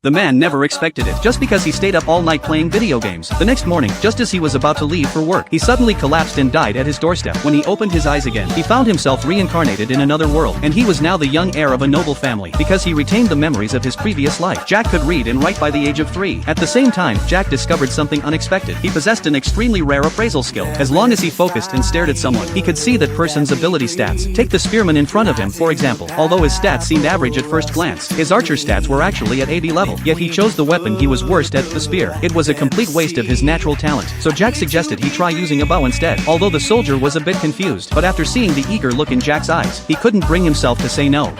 The man never expected it, just because he stayed up all night playing video games. The next morning, just as he was about to leave for work, he suddenly collapsed and died at his doorstep. When he opened his eyes again, he found himself reincarnated in another world, and he was now the young heir of a noble family, because he retained the memories of his previous life. Jack could read and write by the age of 3. At the same time, Jack discovered something unexpected. He possessed an extremely rare appraisal skill. As long as he focused and stared at someone, he could see that person's ability stats. Take the spearman in front of him, for example. Although his stats seemed average at first glance, his archer stats were actually at 80 level, yet he chose the weapon he was worst at, the spear. It was a complete waste of his natural talent, so Jack suggested he try using a bow instead. Although the soldier was a bit confused, but after seeing the eager look in Jack's eyes, he couldn't bring himself to say no.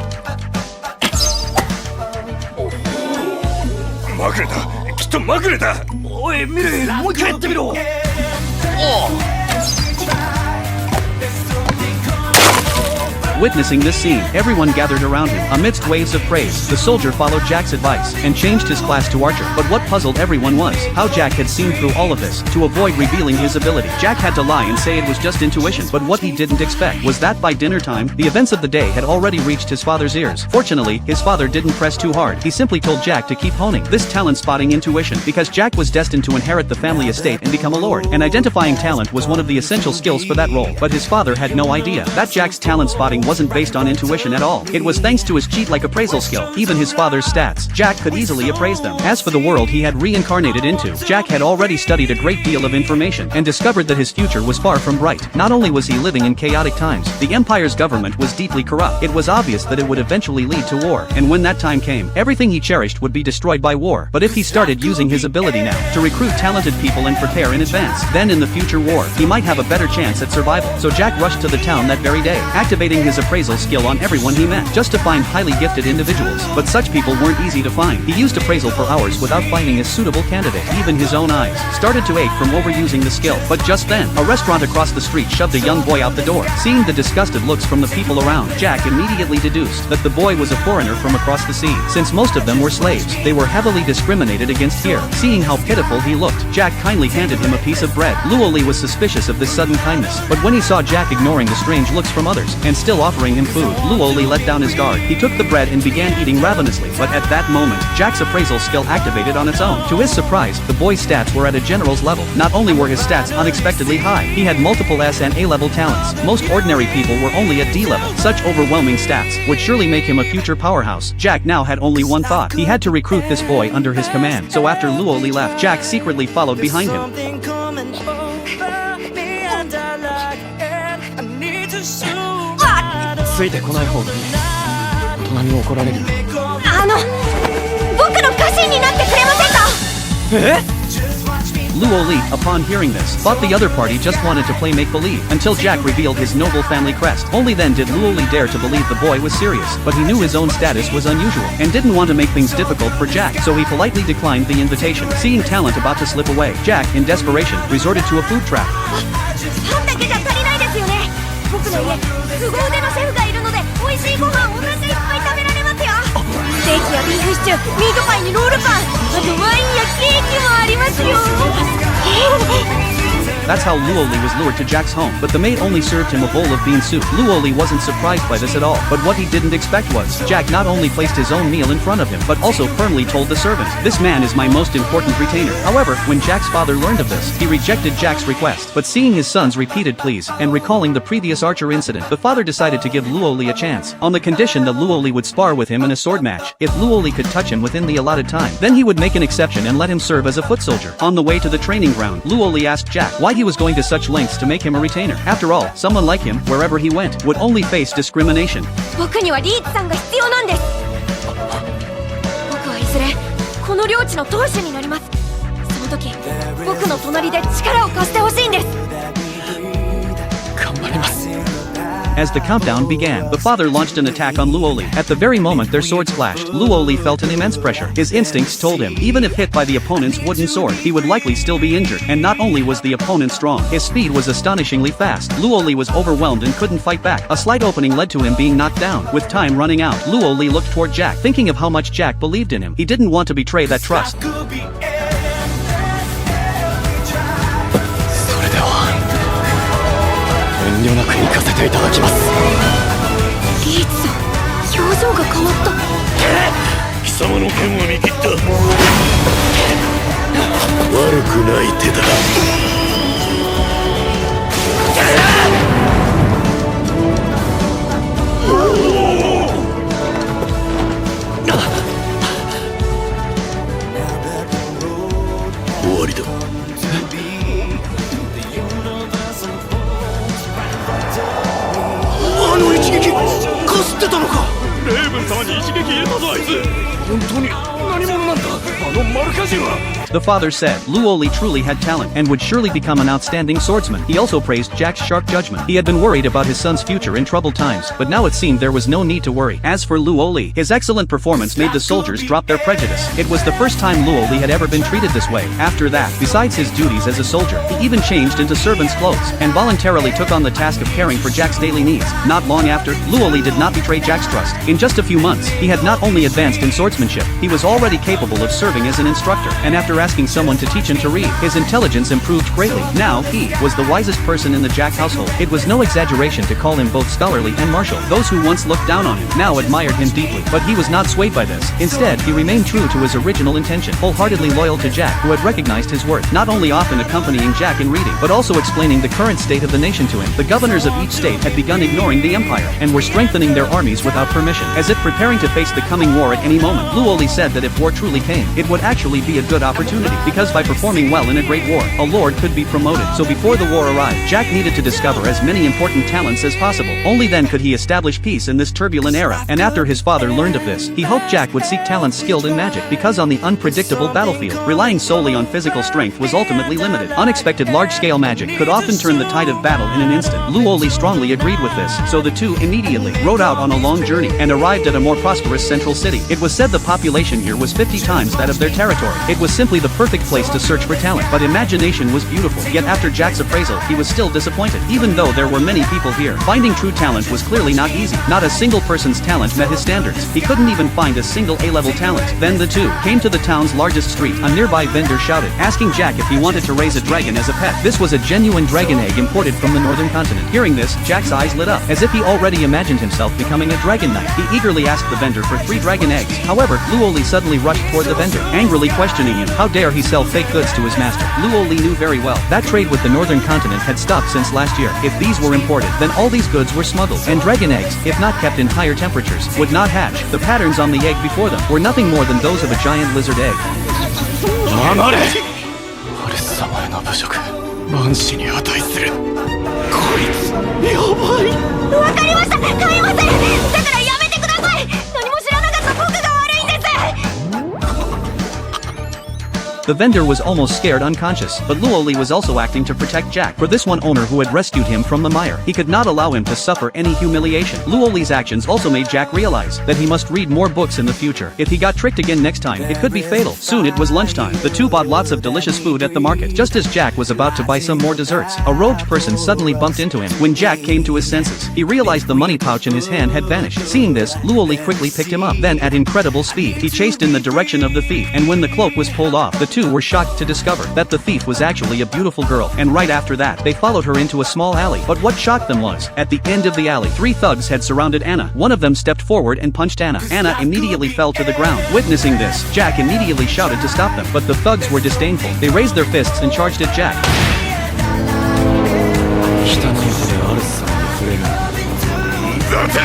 Witnessing this scene, everyone gathered around him. Amidst waves of praise, the soldier followed Jack's advice and changed his class to archer. But what puzzled everyone was how Jack had seen through all of this. To avoid revealing his ability, Jack had to lie and say it was just intuition. But what he didn't expect was that by dinner time, the events of the day had already reached his father's ears. Fortunately, his father didn't press too hard. He simply told Jack to keep honing this talent-spotting intuition, because Jack was destined to inherit the family estate and become a lord. And identifying talent was one of the essential skills for that role. But his father had no idea that Jack's talent-spotting wasn't based on intuition at all. It was thanks to his cheat-like appraisal skill. Even his father's stats, Jack could easily appraise them. As for the world he had reincarnated into, Jack had already studied a great deal of information and discovered that his future was far from bright. Not only was he living in chaotic times, the Empire's government was deeply corrupt. It was obvious that it would eventually lead to war, and when that time came, everything he cherished would be destroyed by war. But if he started using his ability now to recruit talented people and prepare in advance, then in the future war, he might have a better chance at survival. So Jack rushed to the town that very day, activating his appraisal skill on everyone he met, just to find highly gifted individuals. But such people weren't easy to find. He used appraisal for hours without finding a suitable candidate. Even his own eyes started to ache from overusing the skill. But just then, a restaurant across the street shoved a young boy out the door. Seeing the disgusted looks from the people around, Jack immediately deduced that the boy was a foreigner from across the sea. Since most of them were slaves, they were heavily discriminated against here. Seeing how pitiful he looked, Jack kindly handed him a piece of bread. Luoli was suspicious of this sudden kindness, but when he saw Jack ignoring the strange looks from others and still offering him food, Luoli let down his guard. He took the bread and began eating ravenously, but at that moment, Jack's appraisal skill activated on its own. To his surprise, the boy's stats were at a general's level. Not only were his stats unexpectedly high, he had multiple S and A level talents. Most ordinary people were only at D level. Such overwhelming stats would surely make him a future powerhouse. Jack now had only one thought. He had to recruit this boy under his command. So after Luoli left, Jack secretly followed behind him. ついてこない方がいい。大人に怒られる。僕の家臣になってくれませんか？ Luoli, upon hearing this, thought the other party just wanted to play make-believe, until Jack revealed his noble family crest. Only then did Luoli dare to believe the boy was serious, but he knew his own status was unusual, and didn't want to make things difficult for Jack, so he politely declined the invitation. Seeing talent about to slip away, Jack, in desperation, resorted to a food trap. パンだけじゃ足りないですよね。僕の家、凄腕のシェフがいるので、美味しいご飯お腹いっぱい食べられますよ。ステーキやビーフシチュー、ミートパイにロールパン、あとワインやケーキもありますよ。That's how Luoli was lured to Jack's home, but the maid only served him a bowl of bean soup. Luoli wasn't surprised by this at all, but what he didn't expect was, Jack not only placed his own meal in front of him, but also firmly told the servant, "This man is my most important retainer." However, when Jack's father learned of this, he rejected Jack's request, but seeing his son's repeated pleas, and recalling the previous archer incident, the father decided to give Luoli a chance, on the condition that Luoli would spar with him in a sword match. If Luoli could touch him within the allotted time, then he would make an exception and let him serve as a foot soldier. On the way to the training ground, Luoli asked Jack why he was going to such lengths to make him a retainer. After all, someone like him, wherever he went, would only face discrimination. 僕にはリーチさんが必要なんです。僕はいずれこの領地の当主になります。その時、僕の隣で力を貸してほしいんです。頑張ります。 As the countdown began, the father launched an attack on Luoli. At the very moment their swords clashed, Luoli felt an immense pressure. His instincts told him, even if hit by the opponent's wooden sword, he would likely still be injured. And not only was the opponent strong, his speed was astonishingly fast. Luoli was overwhelmed and couldn't fight back. A slight opening led to him being knocked down. With time running out, Luoli looked toward Jack, thinking of how much Jack believed in him. He didn't want to betray that trust. 遠慮なく行かせていただきます。リーチさん、表情が変わった。貴様の剣は見切った。ない手だ。終わりだ。あの一撃かすってたのか。レーブン様に一撃入れたぞあいつ。本当に何者なんだあのマルカ人は。 The father said Luoli truly had talent and would surely become an outstanding swordsman. He also praised Jack's sharp judgment. He had been worried about his son's future in troubled times, but now it seemed there was no need to worry. As for Luoli, his excellent performance made the soldiers drop their prejudice. It was the first time Luoli had ever been treated this way. After that, besides his duties as a soldier, he even changed into servant's clothes and voluntarily took on the task of caring for Jack's daily needs. Not long after, Luoli did not betray Jack's trust. In just a few months, he had not only advanced in swordsmanship, he was already capable of serving as an instructor, and after asking someone to teach him to read, his intelligence improved greatly. Now, he was the wisest person in the Jack household. It was no exaggeration to call him both scholarly and martial. Those who once looked down on him now admired him deeply, but he was not swayed by this. Instead, he remained true to his original intention, wholeheartedly loyal to Jack, who had recognized his worth, not only often accompanying Jack in reading, but also explaining the current state of the nation to him. The governors of each state had begun ignoring the empire, and were strengthening their armies without permission, as if preparing to face the coming war at any moment. Luoli said that if war truly came, it would actually be a good opportunity, because by performing well in a great war, a lord could be promoted. So before the war arrived, Jack needed to discover as many important talents as possible. Only then could he establish peace in this turbulent era. And after his father learned of this, he hoped Jack would seek talents skilled in magic, because on the unpredictable battlefield, relying solely on physical strength was ultimately limited. Unexpected large-scale magic could often turn the tide of battle in an instant. Luoli strongly agreed with this, so the two immediately rode out on a long journey and arrived at a more prosperous central city. It was said the population here was 50 times that of their territory. It was simply the perfect place to search for talent, but imagination was beautiful. Yet after Jack's appraisal, he was still disappointed. Even though there were many people here, finding true talent was clearly not easy. Not a single person's talent met his standards. He couldn't even find a single A-level talent. Then the two came to the town's largest street. A nearby vendor shouted, asking Jack if he wanted to raise a dragon as a pet. This was a genuine dragon egg imported from the northern continent. Hearing this, Jack's eyes lit up, as if he already imagined himself becoming a dragon knight. He eagerly asked the vendor for 3 dragon eggs. However, Luoli suddenly rushed toward the vendor, angrily questioning him. How dare he sell fake goods to his master? Luoli knew very well that trade with the northern continent had stopped since last year. If these were imported, then all these goods were smuggled, and dragon eggs, if not kept in higher temperatures, would not hatch. The patterns on the egg before them were nothing more than those of a giant lizard egg. 黙れ。アレス様への侮辱、万死に値する。こいつやばい。わかりました。買いません。だからやめてください。何も知らなかった僕が悪いんです。 The vendor was almost scared unconscious, but Luoli was also acting to protect Jack. For this one owner who had rescued him from the mire, he could not allow him to suffer any humiliation. Luoli's actions also made Jack realize that he must read more books in the future. If he got tricked again next time, it could be fatal. Soon it was lunchtime. The two bought lots of delicious food at the market. Just as Jack was about to buy some more desserts, a robed person suddenly bumped into him. When Jack came to his senses, he realized the money pouch in his hand had vanished. Seeing this, Luoli quickly picked him up. Then at incredible speed, he chased in the direction of the thief, and when the cloak was pulled off, the two were shocked to discover that the thief was actually a beautiful girl, and right after that, they followed her into a small alley. But what shocked them was, at the end of the alley, 3 thugs had surrounded Anna. One of them stepped forward and punched Anna. Anna immediately fell to the ground. Witnessing this, Jack immediately shouted to stop them, but the thugs were disdainful. They raised their fists and charged at Jack. 汚い手でアルス様に触れるな。だてめ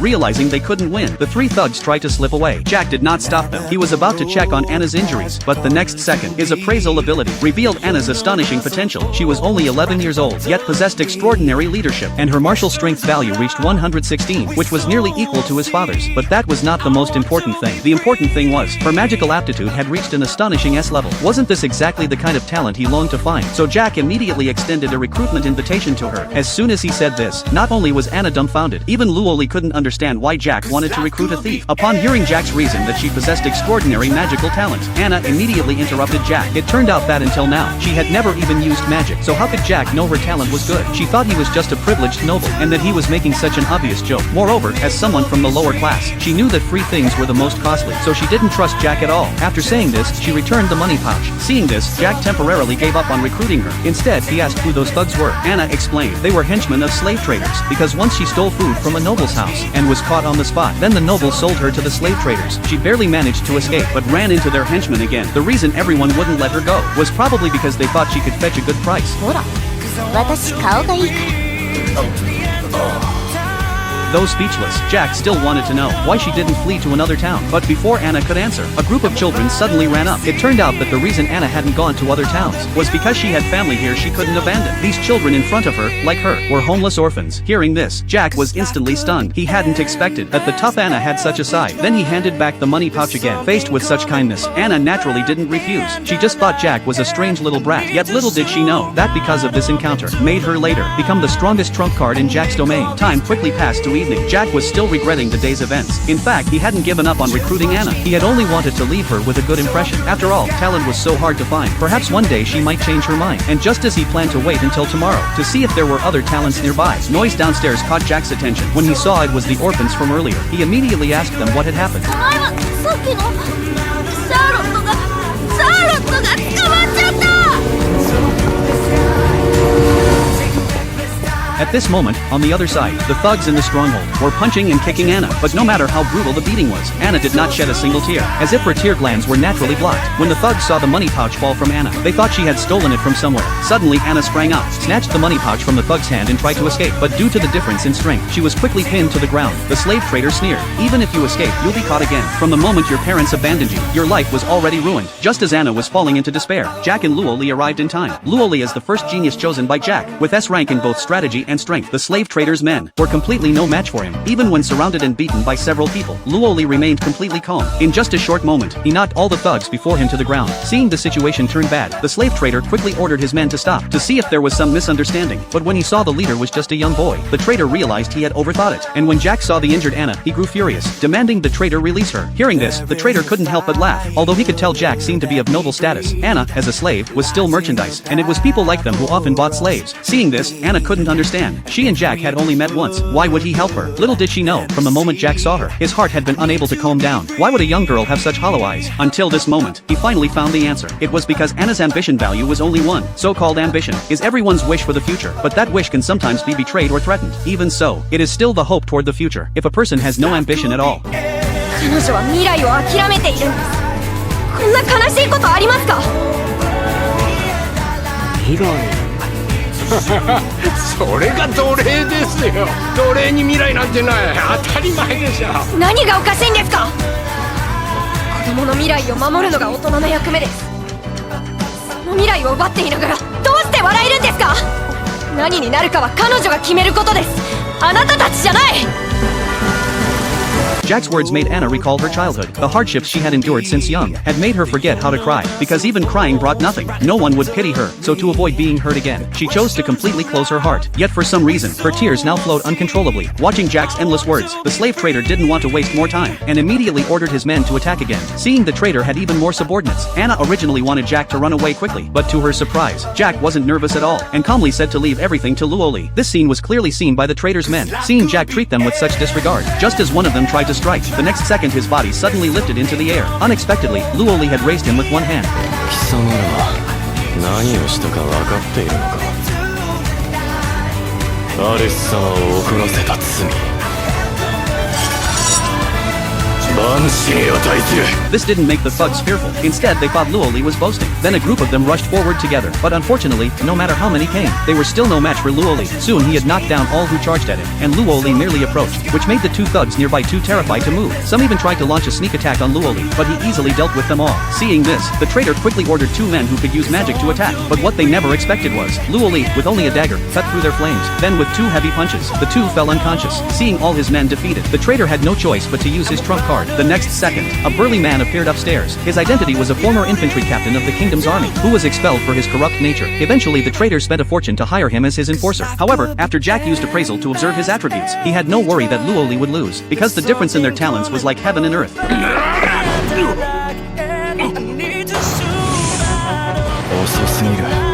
Realizing they couldn't win, the 3 thugs tried to slip away. Jack did not stop them. He was about to check on Anna's injuries, but the next second, his appraisal ability revealed Anna's astonishing potential. She was only 11 years old, yet possessed extraordinary leadership, and her martial strength value reached 116, which was nearly equal to his father's. But that was not the most important thing. The important thing was, her magical aptitude had reached an astonishing S level. Wasn't this exactly the kind of talent he longed to find? So Jack immediately extended a recruitment invitation to her. As soon as he said this, not only was Anna dumbfounded, even Luoli couldn't understand understand why Jack wanted to recruit a thief. Upon hearing Jack's reason that she possessed extraordinary magical talent, Anna immediately interrupted Jack. It turned out that until now, she had never even used magic, so how could Jack know her talent was good? She thought he was just a privileged noble, and that he was making such an obvious joke. Moreover, as someone from the lower class, she knew that free things were the most costly, so she didn't trust Jack at all. After saying this, she returned the money pouch. Seeing this, Jack temporarily gave up on recruiting her. Instead, he asked who those thugs were. Anna explained they were henchmen of slave traders, because once she stole food from a noble's house, and was caught on the spot. Then the noble sold her to the slave traders. She barely managed to escape, but ran into their henchmen again. The reason everyone wouldn't let her go was probably because they thought she could fetch a good price. ほら、私顔がいいから。 Though speechless, Jack still wanted to know why she didn't flee to another town. But before Anna could answer, a group of children suddenly ran up. It turned out that the reason Anna hadn't gone to other towns was because she had family here she couldn't abandon. These children in front of her, like her, were homeless orphans. Hearing this, Jack was instantly stunned. He hadn't expected that the tough Anna had such a side. Then he handed back the money pouch again. Faced with such kindness, Anna naturally didn't refuse. She just thought Jack was a strange little brat. Yet little did she know that because of this encounter, made her later become the strongest trump card in Jack's domain. Time quickly passed to evening. Jack was still regretting the day's events. In fact, he hadn't given up on recruiting Anna. He had only wanted to leave her with a good impression. After all, talent was so hard to find. Perhaps one day she might change her mind. And just as he planned to wait until tomorrow to see if there were other talents nearby, noise downstairs caught Jack's attention. When he saw it was the orphans from earlier, he immediately asked them what had happened. お前はさっきのシャーロットが捕まっちゃった。 At this moment, on the other side, the thugs in the stronghold were punching and kicking Anna, but no matter how brutal the beating was, Anna did not shed a single tear, as if her tear glands were naturally blocked. When the thugs saw the money pouch fall from Anna, they thought she had stolen it from somewhere. Suddenly Anna sprang up, snatched the money pouch from the thug's hand and tried to escape, but due to the difference in strength, she was quickly pinned to the ground. The slave trader sneered, "Even if you escape, you'll be caught again. From the moment your parents abandoned you, your life was already ruined." Just as Anna was falling into despair, Jack and Luoli arrived in time. Luoli is the first genius chosen by Jack, with S rank in both strategy and strength. The slave trader's men were completely no match for him. Even when surrounded and beaten by several people, Luoli remained completely calm. In just a short moment, he knocked all the thugs before him to the ground. Seeing the situation turn bad, the slave trader quickly ordered his men to stop, to see if there was some misunderstanding. But when he saw the leader was just a young boy, the trader realized he had overthought it. And when Jack saw the injured Anna, he grew furious, demanding the trader release her. Hearing this, the trader couldn't help but laugh. Although he could tell Jack seemed to be of noble status, Anna, as a slave, was still merchandise, and it was people like them who often bought slaves. Seeing this, Anna couldn't understand. She and Jack had only met once. Why would he help her? Little did she know, from the moment Jack saw her, his heart had been unable to calm down. Why would a young girl have such hollow eyes? Until this moment, he finally found the answer. It was because Anna's ambition value was only one. So-called ambition is everyone's wish for the future, but that wish can sometimes be betrayed or threatened. Even so, it is still the hope toward the future. If a person has no ambition at all. 彼女は未来を諦めているんです。こんな悲しいことありますか？未来それが奴隷ですよ。奴隷に未来なんてない。当たり前でしょ。何がおかしいんですか？子供の未来を守るのが大人の役目です。その未来を奪っていながらどうして笑えるんですか？何になるかは彼女が決めることです。あなたたちじゃない。 Jack's words made Anna recall her childhood. The hardships she had endured since young had made her forget how to cry, because even crying brought nothing. No one would pity her, so to avoid being hurt again, she chose to completely close her heart. Yet for some reason, her tears now flowed uncontrollably. Watching Jack's endless words, the slave trader didn't want to waste more time, and immediately ordered his men to attack again. Seeing the trader had even more subordinates, Anna originally wanted Jack to run away quickly, but to her surprise, Jack wasn't nervous at all, and calmly said to leave everything to Luoli. This scene was clearly seen by the trader's men, seeing Jack treat them with such disregard. Just as one of them tried to strike, the next second his body suddenly lifted into the air. Unexpectedly, Luoli had raised him with one hand. 貴様らは何をしたか分かっているのか。アレス様を怒らせた罪。 This didn't make the thugs fearful. Instead, they thought Luoli was boasting. Then a group of them rushed forward together. But unfortunately, no matter how many came, they were still no match for Luoli. Soon he had knocked down all who charged at him, and Luoli merely approached, which made the two thugs nearby too terrified to move. Some even tried to launch a sneak attack on Luoli, but he easily dealt with them all. Seeing this, the traitor quickly ordered two men who could use magic to attack. But what they never expected was, Luoli, with only a dagger, cut through their flames. Then with two heavy punches, the two fell unconscious. Seeing all his men defeated, the traitor had no choice but to use his trump card. guard. The next second, a burly man appeared upstairs. His identity was a former infantry captain of the kingdom's army, who was expelled for his corrupt nature. Eventually the traitor spent a fortune to hire him as his enforcer. However, after Jack used appraisal to observe his attributes, he had no worry that Luoli would lose, because the difference in their talents was like heaven and earth. 遅すぎる。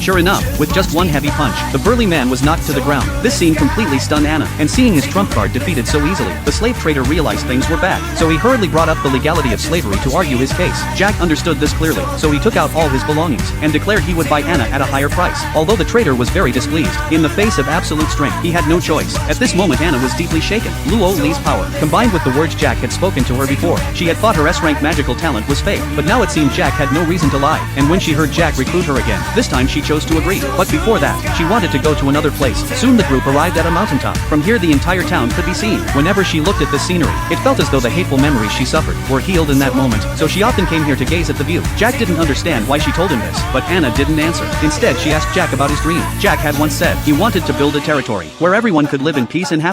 Sure enough, with just one heavy punch, the burly man was knocked to the ground. This scene completely stunned Anna, and seeing his trump card defeated so easily, the slave trader realized things were bad. So he hurriedly brought up the legality of slavery to argue his case. Jack understood this clearly, so he took out all his belongings, and declared he would buy Anna at a higher price. Although the trader was very displeased, in the face of absolute strength, he had no choice. At this moment Anna was deeply shaken. Luo Li's power, combined with the words Jack had spoken to her before, she had thought her S-rank magical talent was fake, but now it seemed Jack had no reason to lie, and when she heard Jack recruit her again, this time she chose to agree. But before that, she wanted to go to another place. Soon the group arrived at a mountaintop. From here the entire town could be seen. Whenever she looked at the scenery, it felt as though the hateful memories she suffered were healed in that moment, so she often came here to gaze at the view. Jack didn't understand why she told him this, but Anna didn't answer. Instead she asked Jack about his dream. Jack had once said he wanted to build a territory where everyone could live in peace and happiness.